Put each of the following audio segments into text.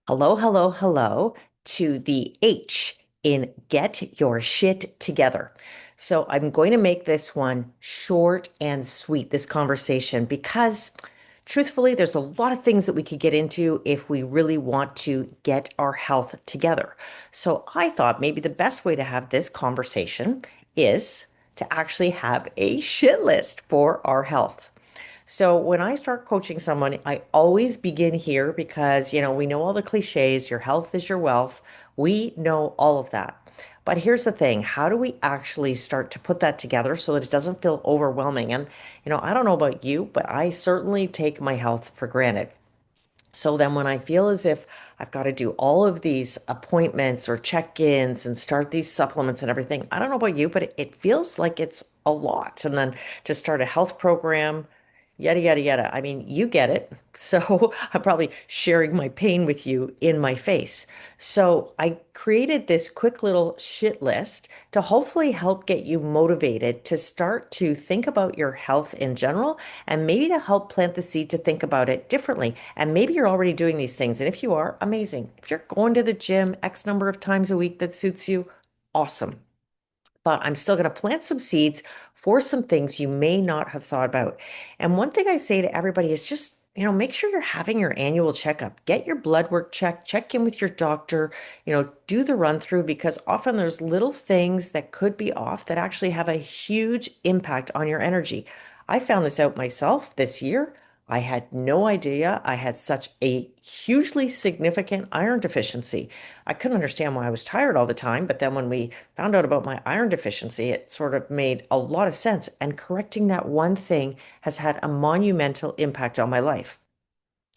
Hello, hello, hello to the H in Get Your Shit Together. So I'm going to make this one short and sweet, this conversation, because truthfully, there's a lot of things that we could get into if we really want to get our health together. So I thought maybe the best way to have this conversation is to actually have a shit list for our health. So when I start coaching someone, I always begin here because, we know all the cliches, your health is your wealth. We know all of that. But here's the thing, how do we actually start to put that together so that it doesn't feel overwhelming? And, I don't know about you, but I certainly take my health for granted. So then when I feel as if I've got to do all of these appointments or check-ins and start these supplements and everything, I don't know about you, but it feels like it's a lot. And then to start a health program, yada, yada, yada. I mean, you get it. So I'm probably sharing my pain with you in my face. So I created this quick little shit list to hopefully help get you motivated to start to think about your health in general and maybe to help plant the seed to think about it differently. And maybe you're already doing these things. And if you are, amazing. If you're going to the gym X number of times a week that suits you, awesome. But I'm still going to plant some seeds for some things you may not have thought about. And one thing I say to everybody is just, make sure you're having your annual checkup. Get your blood work checked, check in with your doctor, do the run through because often there's little things that could be off that actually have a huge impact on your energy. I found this out myself this year. I had no idea I had such a hugely significant iron deficiency. I couldn't understand why I was tired all the time, but then when we found out about my iron deficiency, it sort of made a lot of sense. And correcting that one thing has had a monumental impact on my life.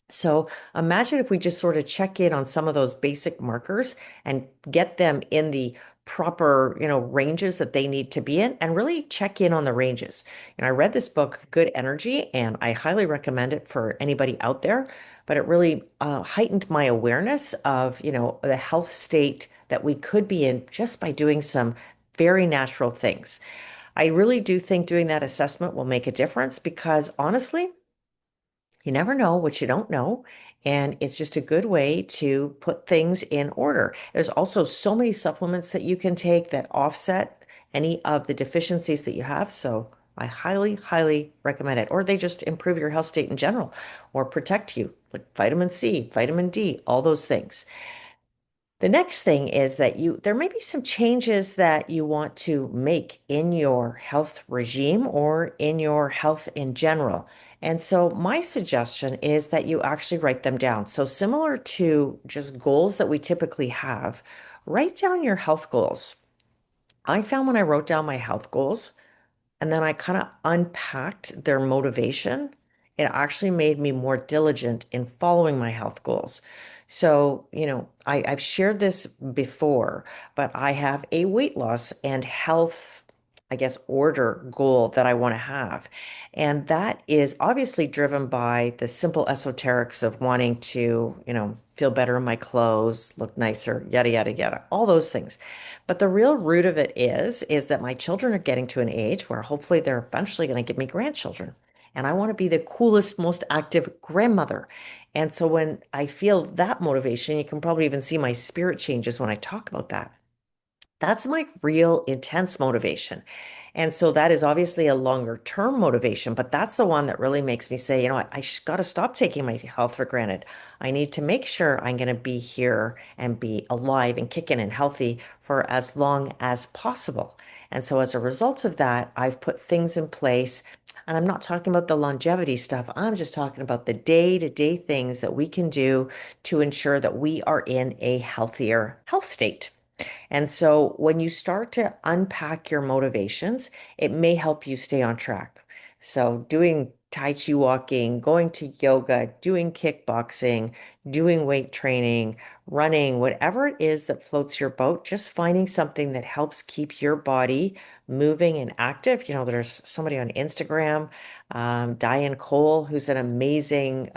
So imagine if we just sort of check in on some of those basic markers and get them in the proper, ranges that they need to be in and really check in on the ranges. And I read this book, Good Energy, and I highly recommend it for anybody out there. But it really heightened my awareness of, the health state that we could be in just by doing some very natural things. I really do think doing that assessment will make a difference because honestly, you never know what you don't know. And it's just a good way to put things in order. There's also so many supplements that you can take that offset any of the deficiencies that you have. So I highly, highly recommend it. Or they just improve your health state in general or protect you, like vitamin C, vitamin D, all those things. The next thing is that there may be some changes that you want to make in your health regime or in your health in general. And so my suggestion is that you actually write them down. So similar to just goals that we typically have, write down your health goals. I found when I wrote down my health goals, and then I kind of unpacked their motivation. It actually made me more diligent in following my health goals. So, I've shared this before, but I have a weight loss and health, I guess, order goal that I want to have. And that is obviously driven by the simple esoterics of wanting to, feel better in my clothes, look nicer, yada, yada, yada, all those things. But the real root of it is that my children are getting to an age where hopefully they're eventually going to give me grandchildren. And I want to be the coolest, most active grandmother. And so when I feel that motivation, you can probably even see my spirit changes when I talk about that. That's my real intense motivation. And so that is obviously a longer term motivation, but that's the one that really makes me say, I just got to stop taking my health for granted. I need to make sure I'm going to be here and be alive and kicking and healthy for as long as possible. And so as a result of that, I've put things in place. And I'm not talking about the longevity stuff. I'm just talking about the day-to-day things that we can do to ensure that we are in a healthier health state. And so when you start to unpack your motivations, it may help you stay on track. So doing Tai Chi walking, going to yoga, doing kickboxing, doing weight training, running, whatever it is that floats your boat, just finding something that helps keep your body moving and active. There's somebody on Instagram, Diane Cole, who's an amazing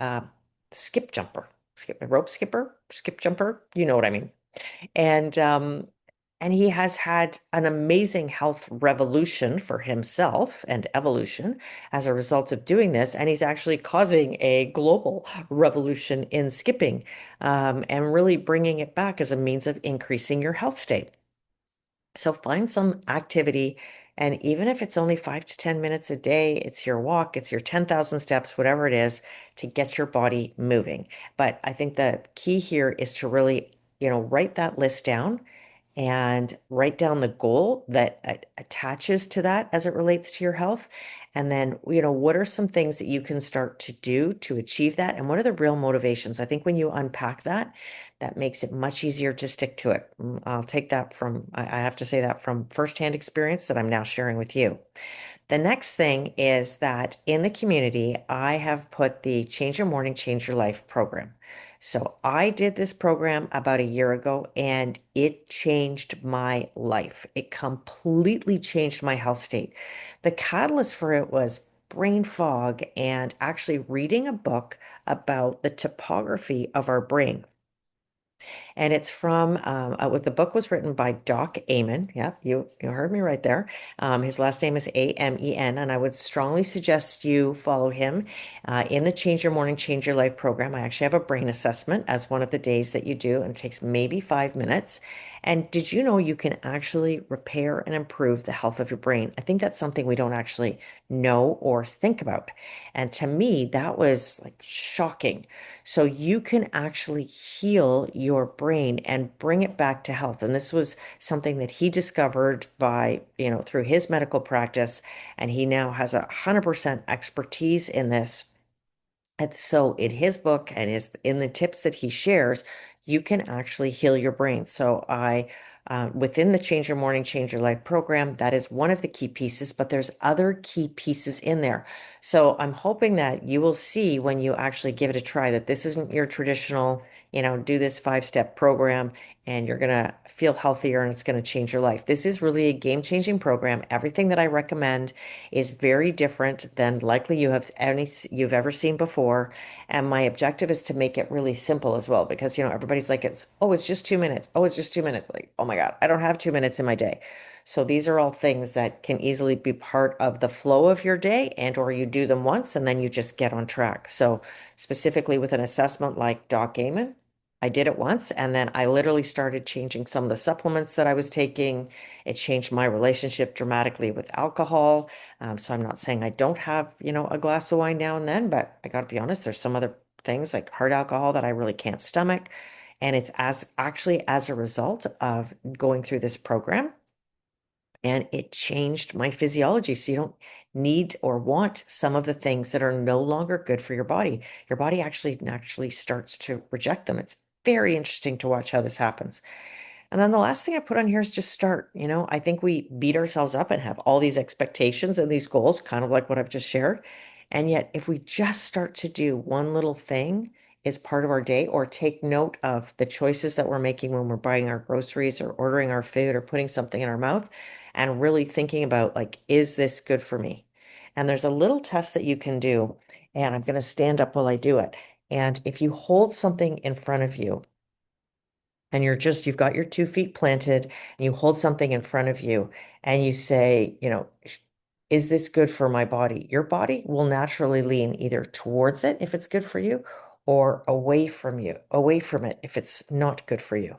skip jumper, skip rope skipper, skip jumper. You know what I mean? And And he has had an amazing health revolution for himself and evolution as a result of doing this. And he's actually causing a global revolution in skipping, and really bringing it back as a means of increasing your health state. So find some activity, and even if it's only 5 to 10 minutes a day, it's your walk, it's your 10,000 steps, whatever it is, to get your body moving. But I think the key here is to really, write that list down and write down the goal that attaches to that as it relates to your health. And then, what are some things that you can start to do to achieve that? And what are the real motivations? I think when you unpack that, that makes it much easier to stick to it. I'll take that from, I have to say that from firsthand experience that I'm now sharing with you. The next thing is that in the community, I have put the Change Your Morning, Change Your Life program. So I did this program about a year ago and it changed my life. It completely changed my health state. The catalyst for it was brain fog and actually reading a book about the topography of our brain. And it's from the book was written by Doc Amen. Yep, you heard me right there. His last name is Amen, and I would strongly suggest you follow him in the Change Your Morning, Change Your Life program. I actually have a brain assessment as one of the days that you do, and it takes maybe 5 minutes. And did you know you can actually repair and improve the health of your brain? I think that's something we don't actually know or think about. And to me, that was like shocking. So you can actually heal your brain and bring it back to health. And this was something that he discovered by, through his medical practice. And he now has 100% expertise in this. And so in his book and in the tips that he shares, you can actually heal your brain. So within the Change Your Morning, Change Your Life program, that is one of the key pieces, but there's other key pieces in there. So I'm hoping that you will see when you actually give it a try that this isn't your traditional, do this 5-step program and you're going to feel healthier and it's going to change your life. This is really a game-changing program. Everything that I recommend is very different than likely you've ever seen before. And my objective is to make it really simple as well, because everybody's like, it's just 2 minutes. Oh, it's just 2 minutes. Like, oh my God, I don't have 2 minutes in my day. So these are all things that can easily be part of the flow of your day, and or you do them once and then you just get on track. So specifically with an assessment like Doc Amen, I did it once and then I literally started changing some of the supplements that I was taking. It changed my relationship dramatically with alcohol. So I'm not saying I don't have, a glass of wine now and then, but I got to be honest, there's some other things like hard alcohol that I really can't stomach. And it's actually as a result of going through this program, and it changed my physiology. So you don't need or want some of the things that are no longer good for your body. Your body actually naturally starts to reject them. It's very interesting to watch how this happens. And then the last thing I put on here is just start. I think we beat ourselves up and have all these expectations and these goals, kind of like what I've just shared. And yet, if we just start to do one little thing as part of our day, or take note of the choices that we're making when we're buying our groceries or ordering our food or putting something in our mouth, and really thinking about, like, is this good for me? And there's a little test that you can do, and I'm going to stand up while I do it. And if you hold something in front of you, and you've got your 2 feet planted and you hold something in front of you and you say, is this good for my body? Your body will naturally lean either towards it if it's good for you, or away from it if it's not good for you.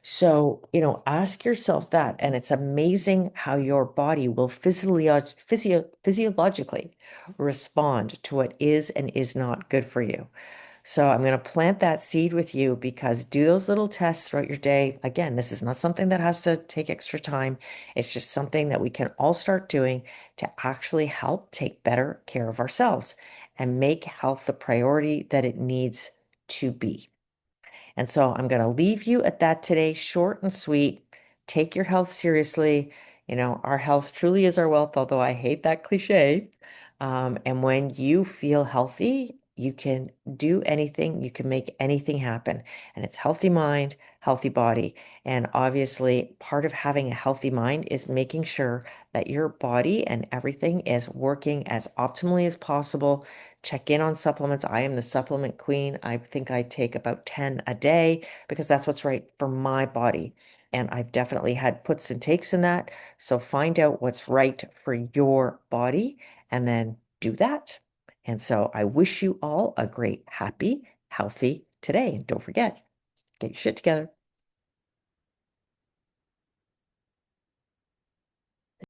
So, ask yourself that. And it's amazing how your body will physiologically respond to what is and is not good for you. So I'm going to plant that seed with you, because do those little tests throughout your day. Again, this is not something that has to take extra time. It's just something that we can all start doing to actually help take better care of ourselves and make health the priority that it needs to be. And so I'm going to leave you at that today, short and sweet. Take your health seriously. Our health truly is our wealth, although I hate that cliche. And when you feel healthy, you can do anything, you can make anything happen. And it's healthy mind, healthy body. And obviously, part of having a healthy mind is making sure that your body and everything is working as optimally as possible. Check in on supplements. I am the supplement queen. I think I take about 10 a day because that's what's right for my body. And I've definitely had puts and takes in that. So find out what's right for your body and then do that. And so I wish you all a great, happy, healthy today. And don't forget, get your shit together.